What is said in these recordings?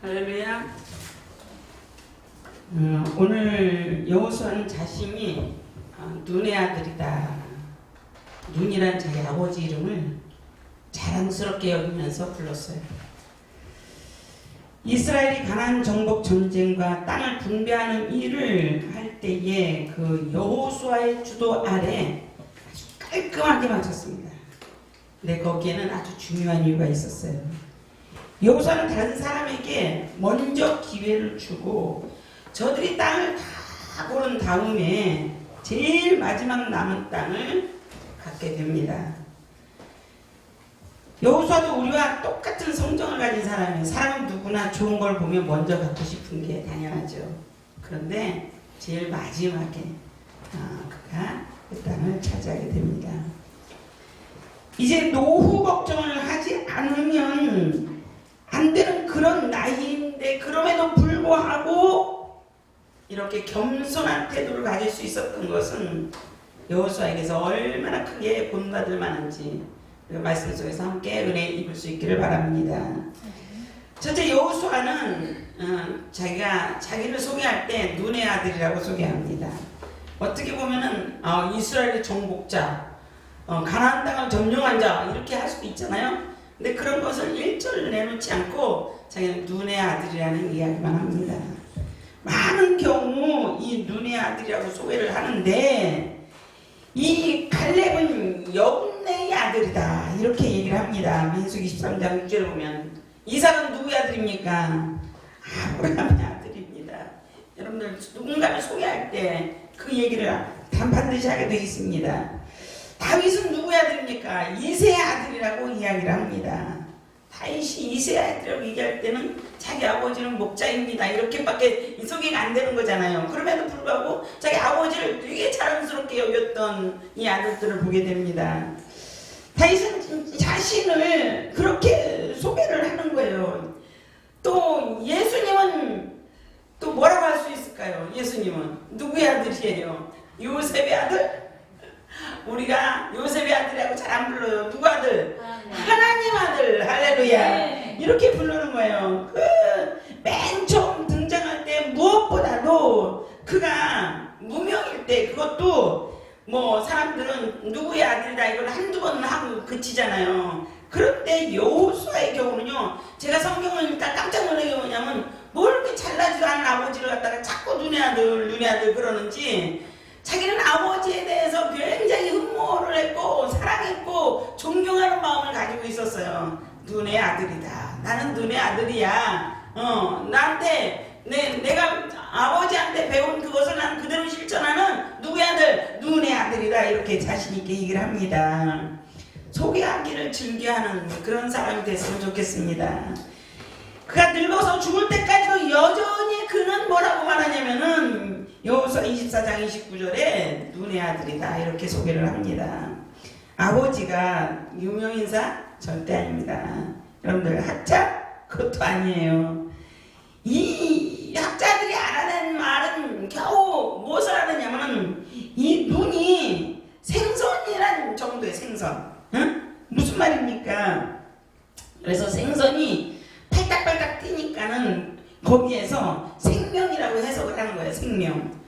할렐루야. 오늘 여호수아는 자신이 눈의 아들이다. 눈이란 자기 아버지 이름을 자랑스럽게 여기면서 불렀어요. 이스라엘이 가나안 정복 전쟁과 땅을 분배하는 일을 할 때에 그 여호수아의 주도 아래 아주 깔끔하게 마쳤습니다. 근데 거기에는 아주 중요한 이유가 있었어요. 여호수아는 다른 사람에게 먼저 기회를 주고 저들이 땅을 다 고른 다음에 제일 마지막 남은 땅을 갖게 됩니다. 여호수아도 우리와 똑같은 성정을 가진 사람이에요. 사람은 누구나 좋은 걸 보면 먼저 갖고 싶은 게 당연하죠. 그런데 제일 마지막에 그가 그 땅을 차지하게 됩니다. 이제 노후 걱정을 하지 않으면 안 되는 그런 나이인데 그럼에도 불구하고 이렇게 겸손한 태도를 가질 수 있었던 것은 여호수아에게서 얼마나 크게 본받을 만한지 그 말씀 속에서 함께 은혜 입을 수 있기를 바랍니다. 첫째, 여호수아는 자기가 자기를 소개할 때 눈의 아들이라고 소개합니다. 어떻게 보면은 이스라엘의 정복자, 가나안 땅을 점령한 자 이렇게 할 수도 있잖아요. 근데 그런 것을 일절을 내놓지 않고 자기는 눈의 아들이라는 이야기만 합니다. 많은 경우 이 눈의 아들이라고 소개를 하는데 이 갈렙은 여분네의 아들이다 이렇게 얘기를 합니다. 민수기 13장 6절을 보면 이삭은 누구의 아들입니까? 아브라함의 아들입니다. 여러분들 누군가를 소개할 때 그 얘기를 반드시 하게 되어 있습니다. 다윗은 누구의 아들입니까? 이새의 아들이라고 이야기를 합니다. 다윗이 이새의 아들이라고 얘기할 때는 자기 아버지는 목자입니다 이렇게밖에 소개가 안 되는 거잖아요. 그럼에도 불구하고 자기 아버지를 되게 자랑스럽게 여겼던 이 아들들을 보게 됩니다. 다윗은 자신을 그렇게 소개를 하는 거예요. 또 예수님은 또 뭐라고 할 수 있을까요? 예수님은 누구의 아들이에요? 요셉의 아들? 우리가 요셉의 아들이라고 잘 안 불러요. 누구 아들? 하나님 아들. 할렐루야. 이렇게 부르는 거예요. 맨 처음 등장할 때 무엇보다도 그가 무명일 때 그것도 뭐 사람들은 누구의 아들이다 이걸 한두 번 하고 그치잖아요. 그런데 여호수아의 경우는요, 제가 성경을 읽다 깜짝 놀란 게 뭐냐면 뭘 이렇게 잘나지도 않은 아버지를 갖다가 자꾸 눈의 아들 그러는지 자기는 아버지에 대해서 굉장히 흠모를 했고 사랑했고 존경하는 마음을 가지고 있었어요. 눈의 아들이다. 나는 눈의 아들이야. 나한테 내가 아버지한테 배운 그것을 난 그대로 실천하는 누구의 아들? 눈의 아들이다. 이렇게 자신 있게 얘기를 합니다. 소개하기를 즐겨하는 그런 사람이 됐으면 좋겠습니다. 그가 늙어서 죽을 때까지도 여전히 그는 뭐라고 말하냐면은 여호수아 24장 29절에 눈의 아들이다 이렇게 소개를 합니다. 아버지가 유명인사? 절대 아닙니다. 여러분들 학자? 그것도 아니에요. 이 학자들이 알아낸 말은 겨우 무엇을 하느냐면 이 눈이 생선이란 정도의 생선. 응? 무슨 말입니까? 그래서 생선이 팔딱팔딱 뛰니까는 거기에서 생명이라고 해석을 하는 거예요. 생명.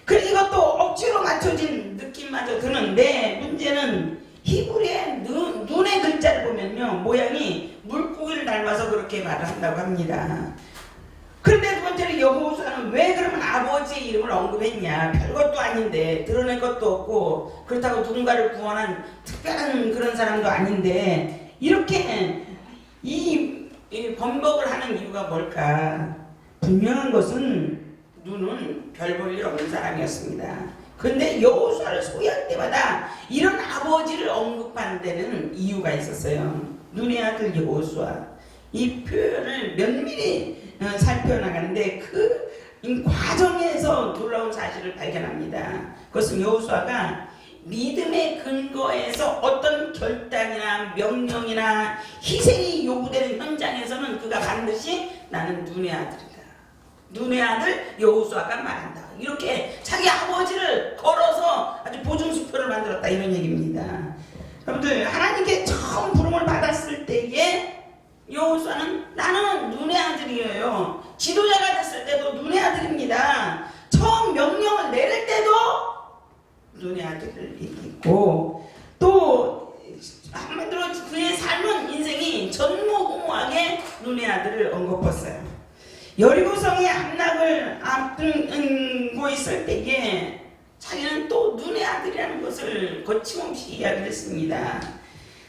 그리고 이것도 억지로 맞춰진 느낌마저 드는데 문제는 히브리의 눈의 글자를 보면요 모양이 물고기를 닮아서 그렇게 말을 한다고 합니다. 그런데 두 번째로 여호수아는 왜 그러면 아버지의 이름을 언급했냐? 별것도 아닌데 드러낼 것도 없고 그렇다고 누군가를 구원한 특별한 그런 사람도 아닌데 이렇게 이 번복을 하는 이유가 뭘까? 분명한 것은 눈은 별 볼 일 없는 사람이었습니다. 그런데 여호수아를 소개할 때마다 이런 아버지를 언급하는 데는 이유가 있었어요. 눈의 아들 여호수아. 이 표현을 면밀히 살펴나가는데 그 과정에서 놀라운 사실을 발견합니다. 그것은 여호수아가 믿음의 근거에서 어떤 결단이나 명령이나 희생이 요구되는 현장에서는 그가 반드시 나는 눈의 아들이다. 눈의 아들 여호수아가 말한다. 이렇게 자기 아버지를 걸어서 아주 보증수표를 만들었다 이런 얘기입니다. 여러분들 하나님께 처음 부름을 받았을 때에 여호수아는 나는 눈의 아들이에요. 눈의 아들을 언급했어요. 여리고성이 함락을 앞두고 있을 때에 자기는 또 눈의 아들이라는 것을 거침없이 이야기를 했습니다.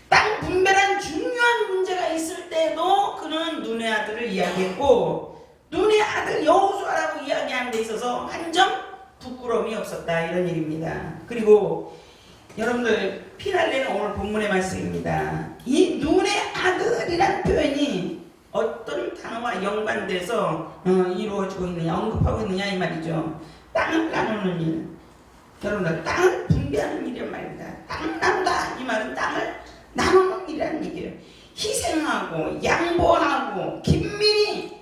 땅 분별한 중요한 문제가 있을 때도 그는 눈의 아들을 이야기했고 눈의 아들 여호수아라고 이야기하는 데 있어서 한 점 부끄러움이 없었다, 이런 얘기입니다. 그리고 여러분들 피날레는 오늘 본문의 말씀입니다. 이 눈의 아들이라는 표현이 어떤 단어와 연관돼서 이루어지고 있느냐, 언급하고 있느냐 이 말이죠. 땅을 나누는 일, 여러분들 땅을 분배하는 일이란 말입니다. 땅 나눈다 이 말은 땅을 나누는 일이라는 얘기예요. 희생하고 양보하고 긴밀히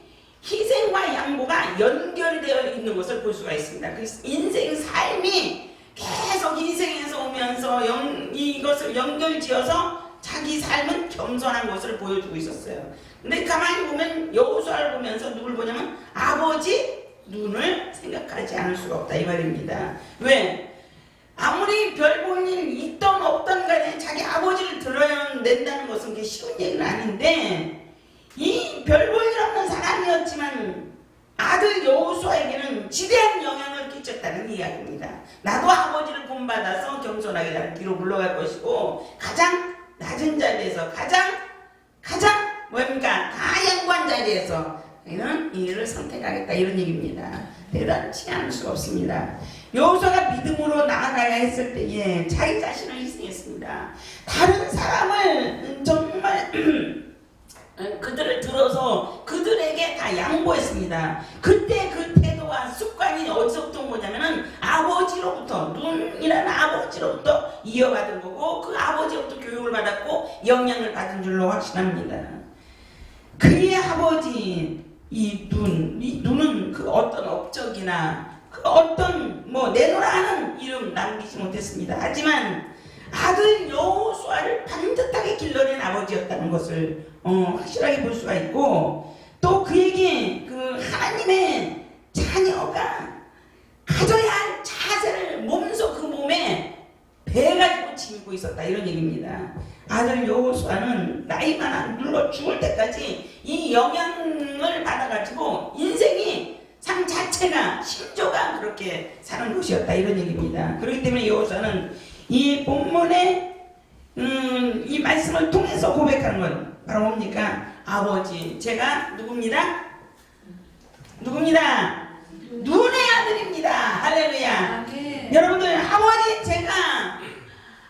희생과 양보가 연결되어 있는 것을 볼 수가 있습니다. 그래서 인생 삶이 계속 인생에서 오면서 이것을 연결지어서 자기 삶은 겸손한 것을 보여주고 있었어요. 근데 가만히 보면 여호수아를 보면서 누굴 보냐면 아버지 눈을 생각하지 않을 수가 없다 이 말입니다. 왜? 아무리 별 볼 일 있던 없던 간에 자기 아버지를 드러낸다는 것은 그게 쉬운 얘기는 아닌데 이 별 볼 일 없는 사람이었지만 아들 여호수아에게는 지대한 영향을 끼쳤다는 이야기입니다. 나도 아버지를 본받아서 겸손하게 날 뒤로 물러갈 것이고 가장 낮은 자리에서 가장 뭔가 다 양보한 자리에서 이는 이 일을 선택하겠다, 이런 얘기입니다. 대단치 않을 수가 없습니다. 여호수아가 믿음으로 나아가야 했을 때에 자기 자신을 희생했습니다. 다른 사람을 정말 그들을 들어서 그들에게 다 양보했습니다. 그때 그 태도와 습관이 어디서부터 온 거냐면은 아버지로부터, 눈이라는 아버지로부터 이어받은 거고 그 아버지로부터 교육을 받았고 영향을 받은 줄로 확신합니다. 그의 아버지 이 눈은 그 어떤 업적이나 그 어떤 내놓으라 하는 이름 남기지 못했습니다. 하지만 아들 여호수아를 반듯하게 길러낸 아버지였다는 것을 확실하게 볼 수가 있고, 또 그에게 그 하나님의 자녀가 가져야 할 자세를 몸소 그 몸에 배가지고 지니고 있었다, 이런 얘기입니다. 아들 여호수아는 나이만 눌러 죽을 때까지 이 영향을 받아가지고 인생이 삶 자체가 신조가 그렇게 사는 것이었다, 이런 얘기입니다. 그렇기 때문에 여호수아는 이 본문의 이 말씀을 통해서 고백하는 건 바로 뭡니까? 아버지, 제가 누굽니다? 눈의 아들입니다. 할렐루야. 여러분들, 아버지, 제가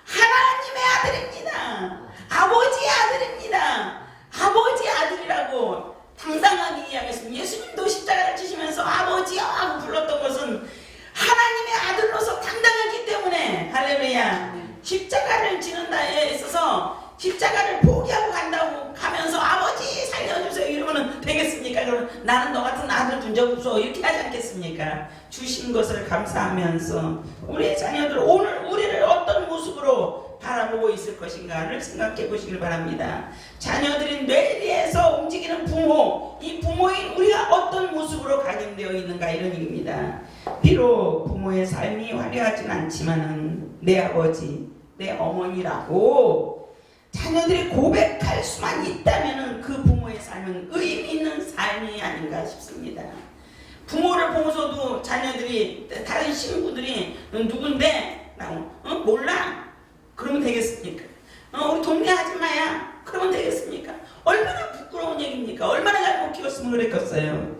하나님의 아들입니다. 아버지의 아들입니다. 아버지의 아들이라고 당당하게 이야기했습니다. 예수님도 십자가를 지시면서 아버지여 하고 불렀던 것은 하나님의 아들로서 당당했기 때문에, 할렐루야. 십자가를 지는 데에 있어서 십자가를 포기하고 간다고 가면서 아버지 살려주세요 이러면 되겠습니까? 그러면 나는 너 같은 아들 둔 적 없어 이렇게 하지 않겠습니까? 주신 것을 감사하면서 우리의 자녀들 오늘 우리를 어떤 모습으로 바라보고 있을 것인가를 생각해 보시길 바랍니다. 자녀들이 뇌리에서 움직이는 부모, 이 부모인 우리가 어떤 모습으로 각인되어 있는가, 이런 얘기입니다. 비록 부모의 삶이 화려하진 않지만은 내 아버지, 내 어머니라고 자녀들이 고백할 수만 있다면 그 부모의 삶은 의미 있는 삶이 아닌가 싶습니다. 부모를 보고서도 자녀들이, 다른 친구들이 누군데? 몰라? 그러면 되겠습니까? 우리 동네 아줌마야? 그러면 되겠습니까? 얼마나 부끄러운 얘기입니까? 얼마나 잘못 키웠으면 그랬겠어요.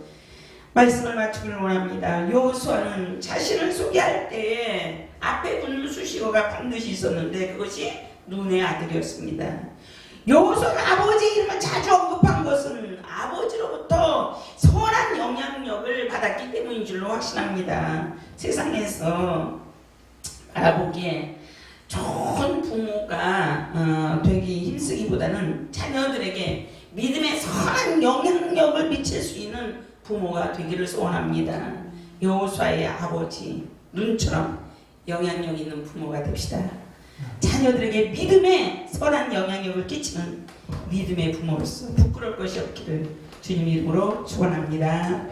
말씀을 마치기를 원합니다. 여호수아는 자신을 소개할 때에 앞에 붙는 수식어가 반드시 있었는데 그것이 눈의 아들이었습니다. 여호수아가 아버지 이름을 자주 언급한 것은 아버지로부터 선한 영향력을 받았기 때문인 줄로 확신합니다. 세상에서 알아보기에 좋은 부모가 되기 힘쓰기보다는 자녀들에게 믿음의 선한 영향력을 미칠 수 있는 부모가 되기를 소원합니다. 여호수아의 아버지 눈처럼 영향력 있는 부모가 됩시다. 자녀들에게 믿음의 선한 영향력을 끼치는 믿음의 부모로서 부끄러울 것이 없기를 주님 이름으로 축원합니다.